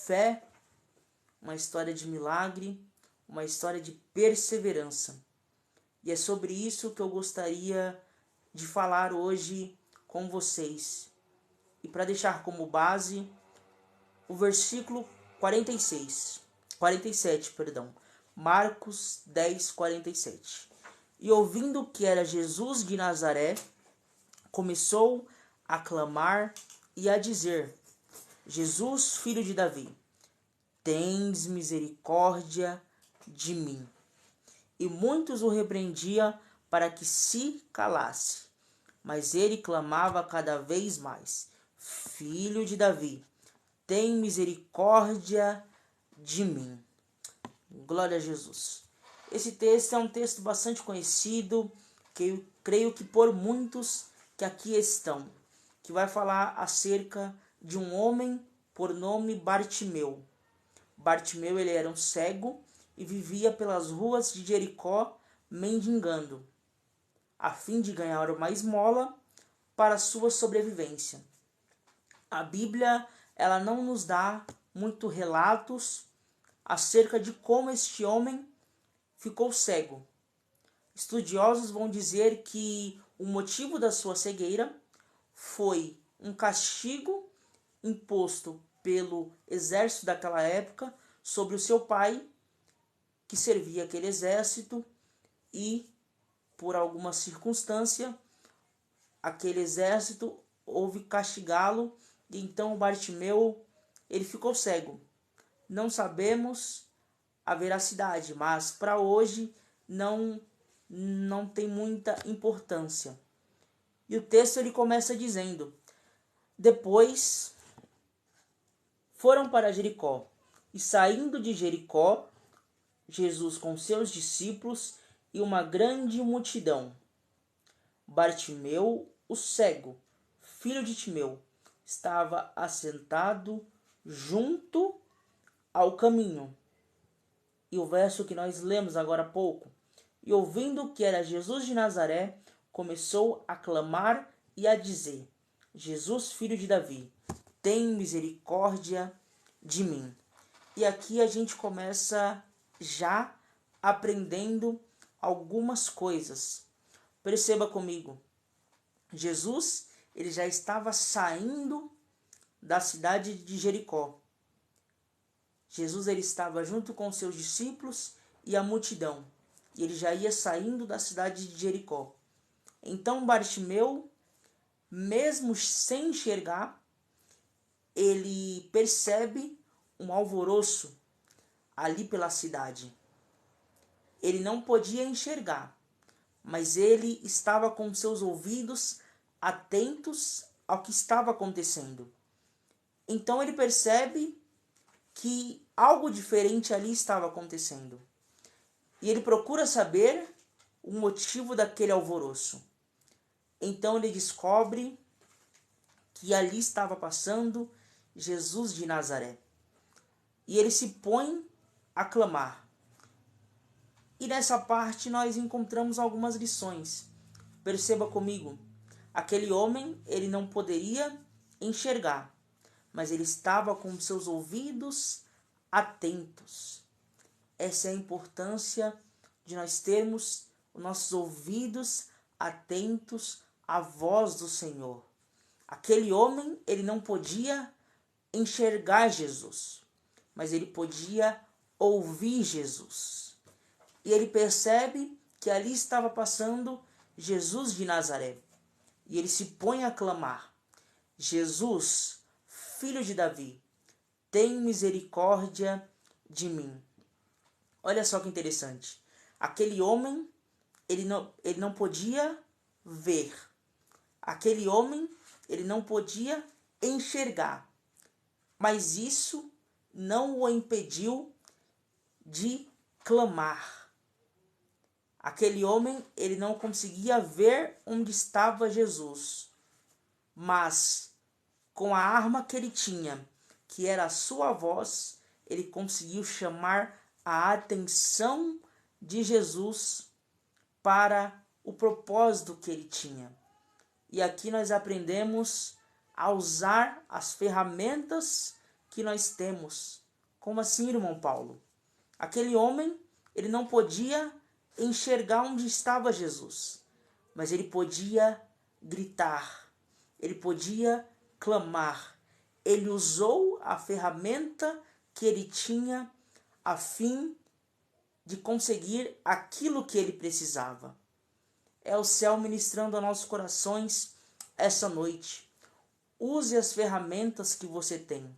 fé, uma história de milagre, uma história de perseverança. E é sobre isso que eu gostaria de falar hoje com vocês. E para deixar como base o versículo 47, Marcos 10, 47. E ouvindo que era Jesus de Nazaré, começou a clamar e a dizer: Jesus, filho de Davi, tens misericórdia de mim. E muitos o repreendiam para que se calasse. Mas ele clamava cada vez mais: Filho de Davi, tem misericórdia de mim. Glória a Jesus. Esse texto é um texto bastante conhecido, que eu creio que por muitos que aqui estão, que vai falar acerca de um homem por nome Bartimeu. Bartimeu, ele era um cego e vivia pelas ruas de Jericó mendigando, a fim de ganhar uma esmola para sua sobrevivência. A Bíblia, ela não nos dá muito relatos acerca de como este homem ficou cego. Estudiosos vão dizer que o motivo da sua cegueira foi um castigo imposto pelo exército daquela época sobre o seu pai, que servia aquele exército, e por alguma circunstância aquele exército houve castigá-lo, e então Bartimeu ele ficou cego. Não sabemos a veracidade, mas para hoje não tem muita importância. E o texto ele começa dizendo: depois foram para Jericó, e saindo de Jericó, Jesus com seus discípulos e uma grande multidão. Bartimeu, o cego, filho de Timeu, estava assentado junto ao caminho. E o verso que nós lemos agora há pouco: e ouvindo que era Jesus de Nazaré, começou a clamar e a dizer: Jesus, filho de Davi, tem misericórdia de mim. E aqui a gente começa já aprendendo algumas coisas. Perceba comigo, Jesus ele já estava saindo da cidade de Jericó. Jesus ele estava junto com seus discípulos e a multidão, e ele já ia saindo da cidade de Jericó. Então Bartimeu, mesmo sem enxergar, ele percebe um alvoroço ali pela cidade. Ele não podia enxergar, mas ele estava com seus ouvidos atentos ao que estava acontecendo. Então ele percebe que algo diferente ali estava acontecendo. E ele procura saber o motivo daquele alvoroço. Então ele descobre que ali estava passando Jesus de Nazaré. E ele se põe a clamar. E nessa parte nós encontramos algumas lições. Perceba comigo, aquele homem ele não poderia enxergar, mas ele estava com seus ouvidos atentos. Essa é a importância de nós termos os nossos ouvidos atentos à voz do Senhor. Aquele homem, ele não podia enxergar Jesus, mas ele podia ouvir Jesus. E ele percebe que ali estava passando Jesus de Nazaré. E ele se põe a clamar: Jesus, filho de Davi, tem misericórdia de mim. Olha só que interessante. Aquele homem, ele não podia ver. Aquele homem, ele não podia enxergar. Mas isso não o impediu de clamar. Aquele homem, ele não conseguia ver onde estava Jesus. Mas com a arma que ele tinha, que era a sua voz, ele conseguiu chamar a atenção de Jesus para o propósito que ele tinha. E aqui nós aprendemos a usar as ferramentas que nós temos. Como assim, irmão Paulo? Aquele homem, ele não podia enxergar onde estava Jesus, mas ele podia gritar, ele podia clamar. Ele usou a ferramenta que ele tinha a fim de conseguir aquilo que ele precisava. É o céu ministrando a nossos corações essa noite. Use as ferramentas que você tem.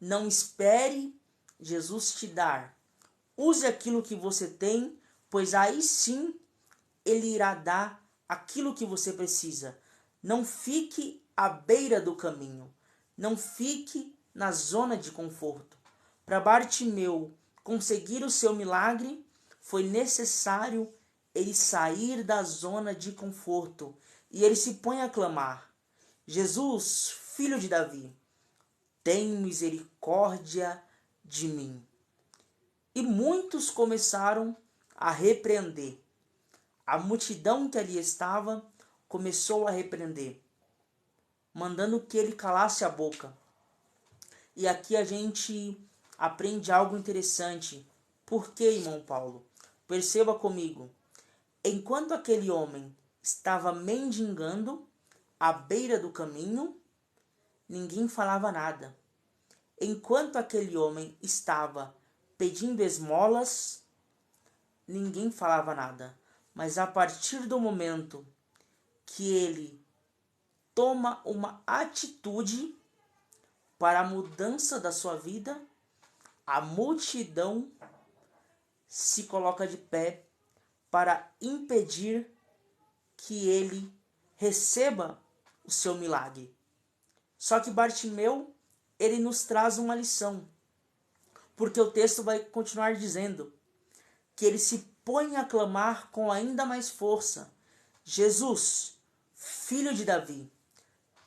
Não espere Jesus te dar. Use aquilo que você tem, pois aí sim ele irá dar aquilo que você precisa. Não fique à beira do caminho. Não fique na zona de conforto. Para Bartimeu conseguir o seu milagre, foi necessário ele sair da zona de conforto. E ele se põe a clamar: Jesus, filho de Davi, tem misericórdia de mim. E muitos começaram a repreender. A multidão que ali estava começou a repreender, mandando que ele calasse a boca. E aqui a gente aprende algo interessante. Por quê, irmão Paulo? Perceba comigo. Enquanto aquele homem estava mendigando à beira do caminho, ninguém falava nada. Enquanto aquele homem estava pedindo esmolas, ninguém falava nada. Mas a partir do momento que ele toma uma atitude para a mudança da sua vida, a multidão se coloca de pé para impedir que ele receba o seu milagre. Só que Bartimeu, ele nos traz uma lição, porque o texto vai continuar dizendo que ele se põe a clamar com ainda mais força: Jesus, filho de Davi,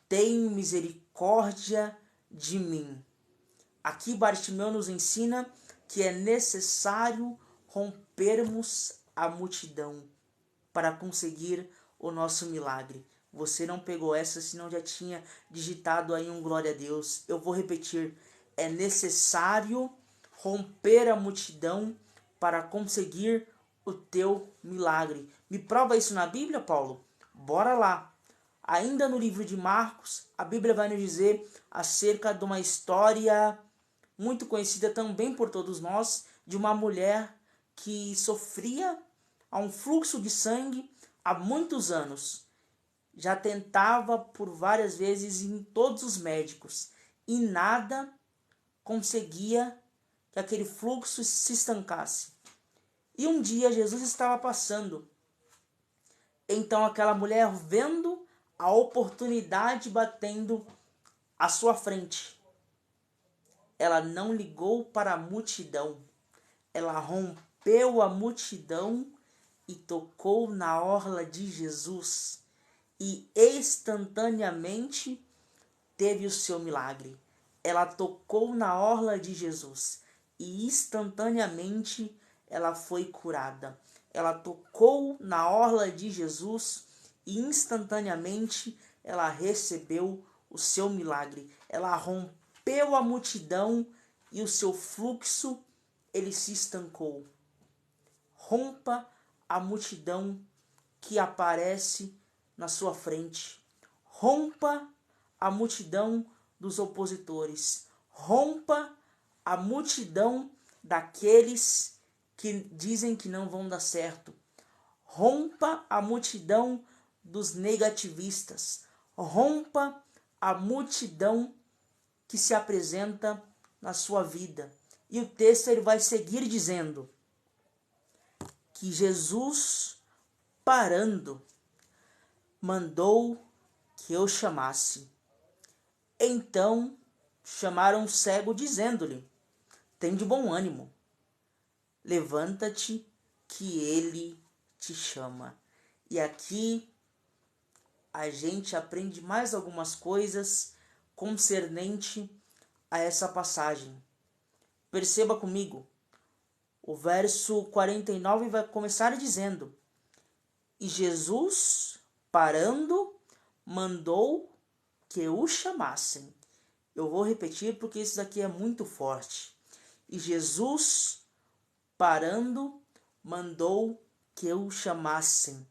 tem misericórdia de mim. Aqui Bartimeu nos ensina que é necessário rompermos a multidão para conseguir o nosso milagre. Você não pegou essa, senão já tinha digitado aí um glória a Deus. Eu vou repetir: é necessário romper a multidão para conseguir o teu milagre. Me prova isso na Bíblia, Paulo? Bora lá. Ainda no livro de Marcos, a Bíblia vai nos dizer acerca de uma história muito conhecida também por todos nós, de uma mulher que sofria a um fluxo de sangue há muitos anos. Já tentava por várias vezes em todos os médicos e nada conseguia que aquele fluxo se estancasse. E um dia Jesus estava passando. Então aquela mulher, vendo a oportunidade batendo à sua frente, ela não ligou para a multidão. Ela rompeu a multidão e tocou na orla de Jesus. E instantaneamente teve o seu milagre. Ela tocou na orla de Jesus e instantaneamente ela foi curada. Ela tocou na orla de Jesus e instantaneamente ela recebeu o seu milagre. Ela rompeu a multidão e o seu fluxo ele se estancou. Rompa a multidão que aparece na sua frente. Rompa a multidão dos opositores. Rompa a multidão daqueles que dizem que não vão dar certo. Rompa a multidão dos negativistas. Rompa a multidão que se apresenta na sua vida. E o texto ele vai seguir dizendo que Jesus, parando, mandou que eu chamasse. Então chamaram o cego, dizendo-lhe: tem de bom ânimo, levanta-te, que ele te chama. E aqui a gente aprende mais algumas coisas concernente a essa passagem. Perceba comigo, o verso 49 vai começar dizendo: e Jesus, parando, mandou que o chamassem. Eu vou repetir porque isso daqui é muito forte. E Jesus, parando, mandou que o chamassem.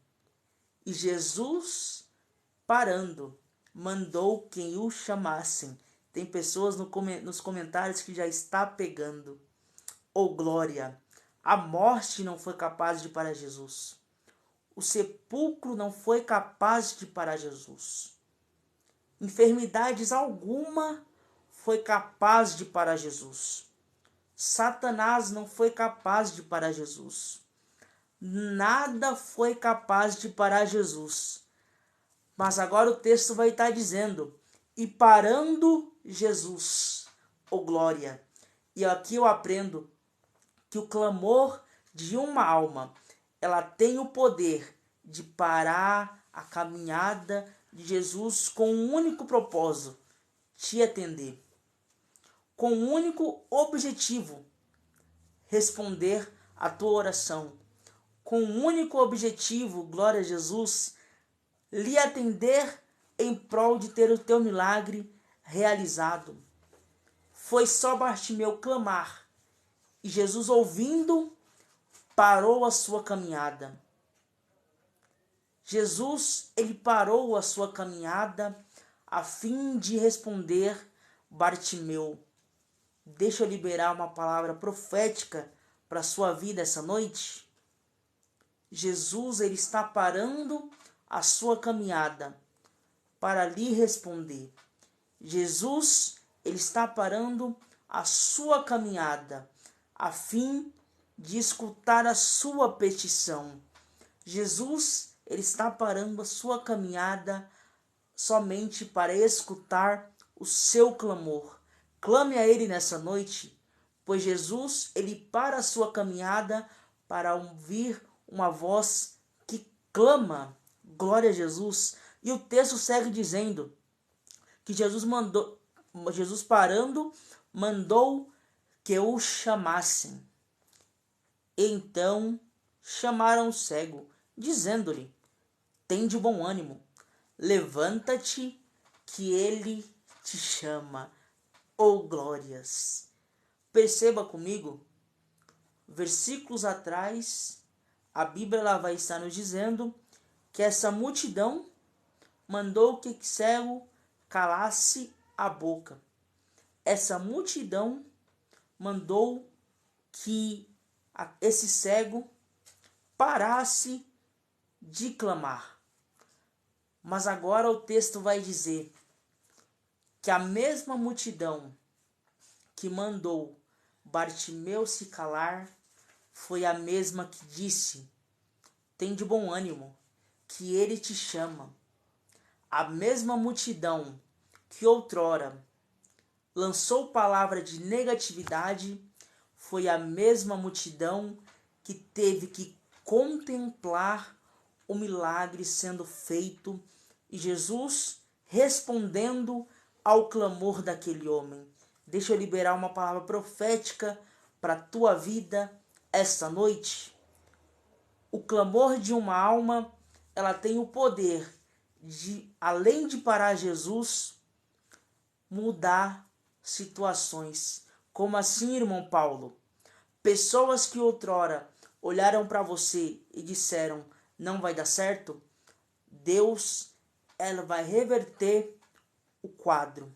E Jesus, parando, mandou que o chamassem. Tem pessoas nos comentários que já está pegando. Oh glória! A morte não foi capaz de parar Jesus. O sepulcro não foi capaz de parar Jesus. Enfermidades alguma foi capaz de parar Jesus. Satanás não foi capaz de parar Jesus. Nada foi capaz de parar Jesus. Mas agora o texto vai estar dizendo: e parando Jesus, oh glória! E aqui eu aprendo que o clamor de uma alma, ela tem o poder de parar a caminhada de Jesus com um único propósito: te atender. Com um único objetivo: responder a tua oração. Com um único objetivo, glória a Jesus, lhe atender em prol de ter o teu milagre realizado. Foi só Bartimeu clamar, e Jesus, ouvindo, parou a sua caminhada. Jesus, ele parou a sua caminhada a fim de responder Bartimeu. Deixa eu liberar uma palavra profética para a sua vida essa noite. Jesus, ele está parando a sua caminhada para lhe responder. Jesus, ele está parando a sua caminhada a fim de escutar a sua petição. Jesus, ele está parando a sua caminhada somente para escutar o seu clamor. Clame a ele nessa noite, pois Jesus, ele para a sua caminhada para ouvir uma voz que clama. Glória a Jesus. E o texto segue dizendo que Jesus parando, mandou que o chamassem. Então chamaram o cego, dizendo-lhe: tem de bom ânimo, levanta-te, que ele te chama. Oh glórias! Perceba comigo, versículos atrás, a Bíblia ela vai estar nos dizendo que essa multidão mandou que o cego calasse a boca. Essa multidão mandou que esse cego parasse de clamar. Mas agora o texto vai dizer que a mesma multidão que mandou Bartimeu se calar foi a mesma que disse: tem de bom ânimo, que ele te chama. A mesma multidão que outrora lançou palavra de negatividade foi a mesma multidão que teve que contemplar o milagre sendo feito e Jesus respondendo ao clamor daquele homem. Deixa eu liberar uma palavra profética para a tua vida esta noite. O clamor de uma alma, ela tem o poder de, além de parar Jesus, mudar situações. Como assim, irmão Paulo? Pessoas que outrora olharam para você e disseram: não vai dar certo, Deus, ela vai reverter o quadro.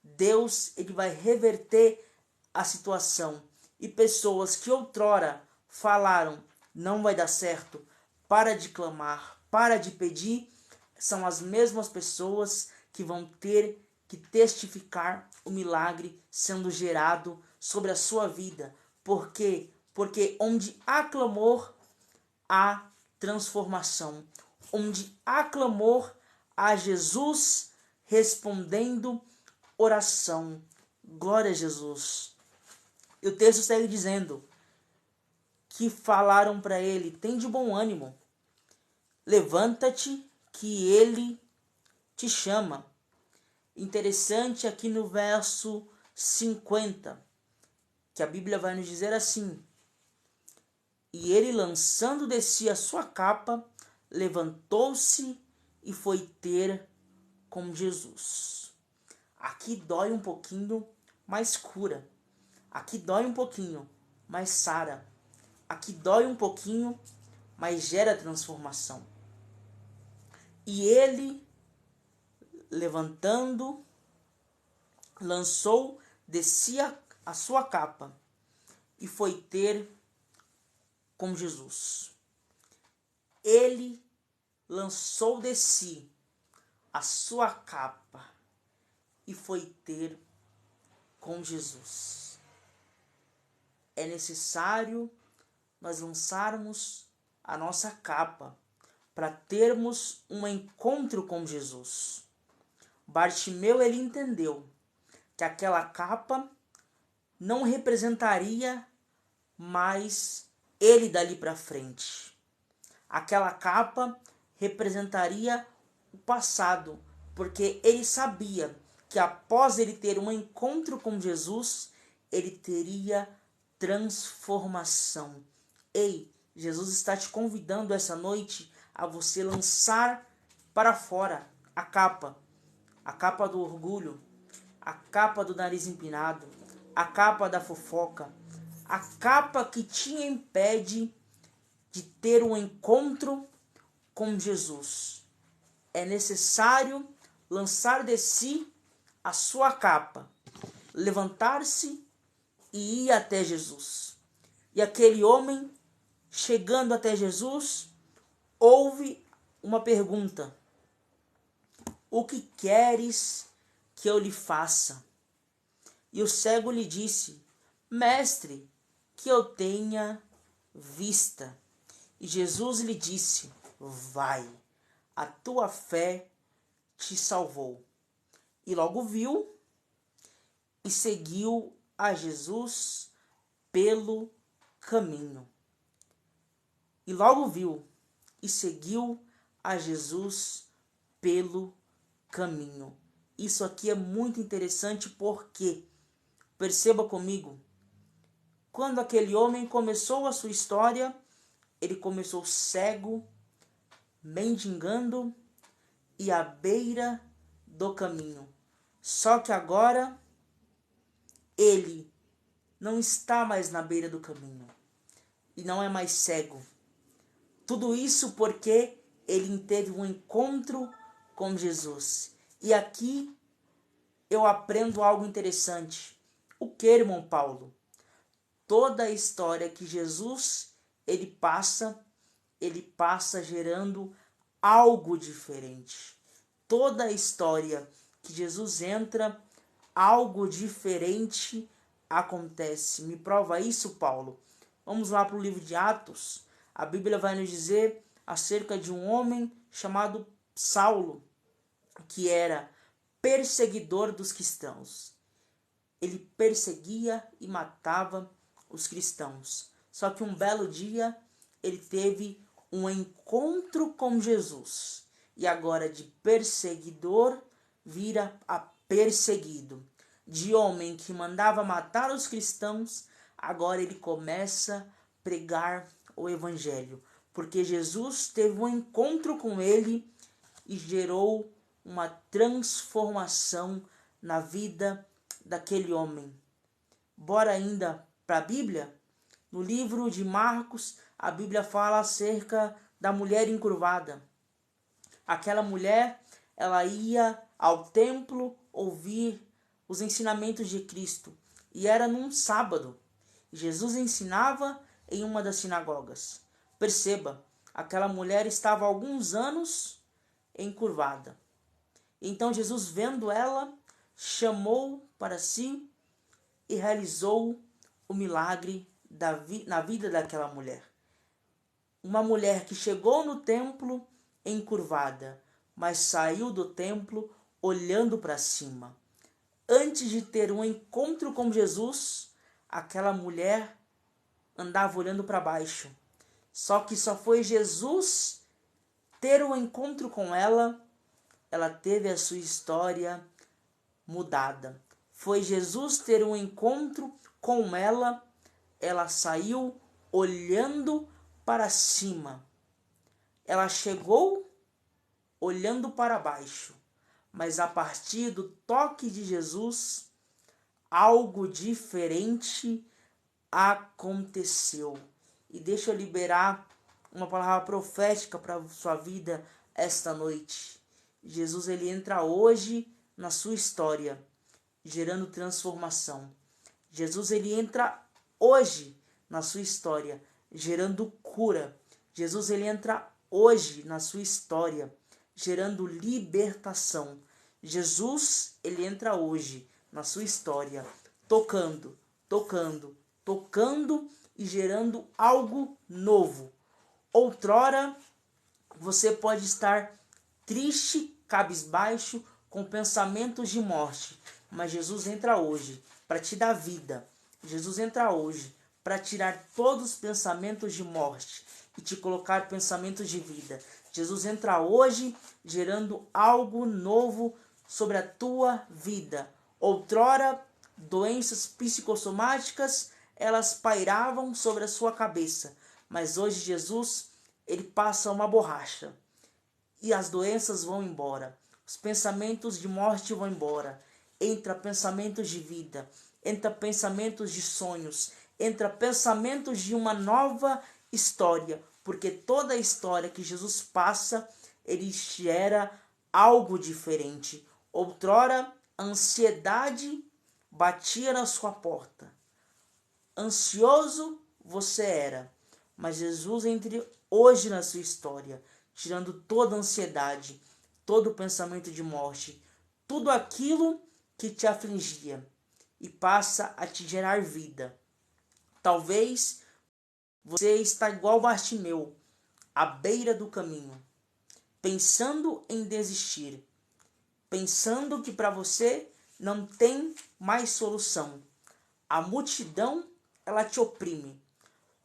Deus, ele vai reverter a situação. E pessoas que outrora falaram: não vai dar certo, para de clamar, para de pedir, são as mesmas pessoas que vão ter que testificar o milagre sendo gerado sobre a sua vida. Por quê? Porque onde há clamor, há transformação. Onde há clamor, há Jesus respondendo oração. Glória a Jesus. E o texto segue dizendo que falaram para ele: tem de bom ânimo, levanta-te, que ele te chama. Interessante aqui no verso 50, que a Bíblia vai nos dizer assim: e ele, lançando de si a sua capa, levantou-se e foi ter com Jesus. Aqui dói um pouquinho, mas cura. Aqui dói um pouquinho, mas sara. Aqui dói um pouquinho, mas gera transformação. E ele, levantando, lançou de si a sua capa e foi ter com Jesus. Ele lançou de si a sua capa e foi ter com Jesus. É necessário nós lançarmos a nossa capa para termos um encontro com Jesus. Bartimeu, ele entendeu que aquela capa não representaria mais ele dali para frente. Aquela capa representaria o passado, porque ele sabia que após ele ter um encontro com Jesus, ele teria transformação. Ei, Jesus está te convidando essa noite a você lançar para fora a capa do orgulho, a capa do nariz empinado, a capa da fofoca, a capa que te impede de ter um encontro com Jesus. É necessário lançar de si a sua capa, levantar-se e ir até Jesus. E aquele homem, chegando até Jesus, ouve uma pergunta: o que queres que eu lhe faça? E o cego lhe disse: Mestre, que eu tenha vista. E Jesus lhe disse: vai, a tua fé te salvou. E logo viu e seguiu a Jesus pelo caminho. E logo viu e seguiu a Jesus pelo caminho. Isso aqui é muito interessante porque, perceba comigo, quando aquele homem começou a sua história, ele começou cego, mendigando e à beira do caminho. Só que agora ele não está mais na beira do caminho e não é mais cego. Tudo isso porque ele teve um encontro com Jesus. E aqui eu aprendo algo interessante. O que, irmão Paulo? Toda a história que Jesus ele passa gerando algo diferente. Toda a história que Jesus entra, algo diferente acontece. Me prova isso, Paulo. Vamos lá para o livro de Atos. A Bíblia vai nos dizer acerca de um homem chamado Saulo, que era perseguidor dos cristãos. Ele perseguia e matava os cristãos. Só que um belo dia ele teve um encontro com Jesus. E agora de perseguidor vira a perseguido. De homem que mandava matar os cristãos, agora ele começa a pregar o evangelho. Porque Jesus teve um encontro com ele e gerou uma transformação na vida daquele homem. Bora ainda para a Bíblia? No livro de Marcos, a Bíblia fala acerca da mulher encurvada. Aquela mulher, ela ia ao templo ouvir os ensinamentos de Cristo. E era num sábado. Jesus ensinava em uma das sinagogas. Perceba, aquela mulher estava há alguns anos encurvada. Então Jesus, vendo ela, chamou para si e realizou o milagre na vida daquela mulher. Uma mulher que chegou no templo encurvada, mas saiu do templo olhando para cima. Antes de ter um encontro com Jesus, aquela mulher andava olhando para baixo. Só que só foi Jesus ter um encontro com ela teve a sua história mudada. Foi Jesus ter um encontro com ela saiu olhando para cima. Ela chegou olhando para baixo, mas a partir do toque de Jesus, algo diferente aconteceu. E deixa eu liberar uma palavra profética para a sua vida esta noite. Jesus, ele entra hoje na sua história, gerando transformação. Jesus, ele entra hoje na sua história, gerando cura. Jesus, ele entra hoje na sua história, gerando libertação. Jesus, ele entra hoje na sua história, tocando, tocando, tocando e gerando algo novo. Outrora, você pode estar triste, cabisbaixo, com pensamentos de morte, mas Jesus entra hoje para te dar vida. Jesus entra hoje para tirar todos os pensamentos de morte e te colocar pensamentos de vida. Jesus entra hoje gerando algo novo sobre a tua vida. Outrora, doenças psicossomáticas, elas pairavam sobre a sua cabeça, mas hoje Jesus, ele passa uma borracha e as doenças vão embora. Os pensamentos de morte vão embora. Entra pensamentos de vida, entra pensamentos de sonhos, entra pensamentos de uma nova história, porque toda a história que Jesus passa, ele gera algo diferente. Outrora, a ansiedade batia na sua porta. Ansioso você era, mas Jesus entra hoje na sua história, tirando toda a ansiedade, todo o pensamento de morte, tudo aquilo que te afligia e passa a te gerar vida. Talvez você está igual Bartimeu, à beira do caminho, pensando em desistir, pensando que para você não tem mais solução. A multidão, ela te oprime,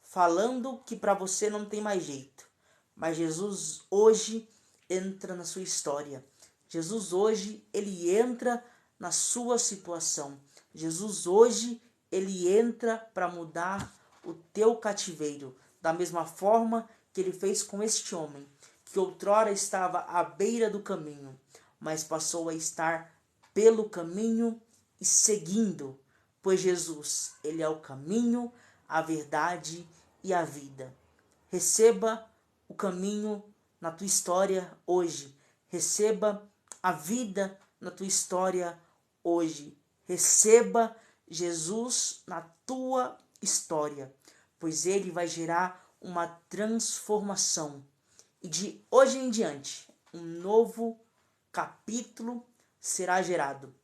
falando que para você não tem mais jeito. Mas Jesus hoje entra na sua história. Jesus hoje, ele entra na sua situação. Jesus hoje, ele entra para mudar o teu cativeiro. Da mesma forma que ele fez com este homem, que outrora estava à beira do caminho, mas passou a estar pelo caminho e seguindo. Pois Jesus, ele é o caminho, a verdade e a vida. Receba o caminho na tua história hoje. Receba a vida na tua história hoje. Receba Jesus na tua história, pois ele vai gerar uma transformação. E de hoje em diante, um novo capítulo será gerado.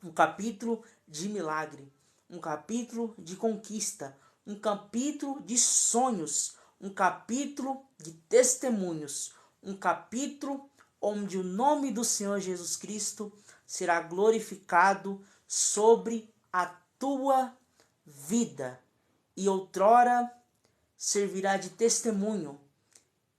Um capítulo de milagre, um capítulo de conquista, um capítulo de sonhos, um capítulo de testemunhos, um capítulo onde o nome do Senhor Jesus Cristo será glorificado sobre a tua vida. E outrora servirá de testemunho,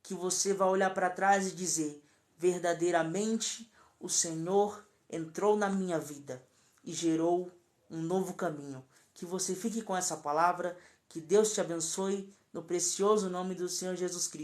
que você vai olhar para trás e dizer: verdadeiramente o Senhor entrou na minha vida e gerou um novo caminho. Que você fique com essa palavra, que Deus te abençoe, no precioso nome do Senhor Jesus Cristo.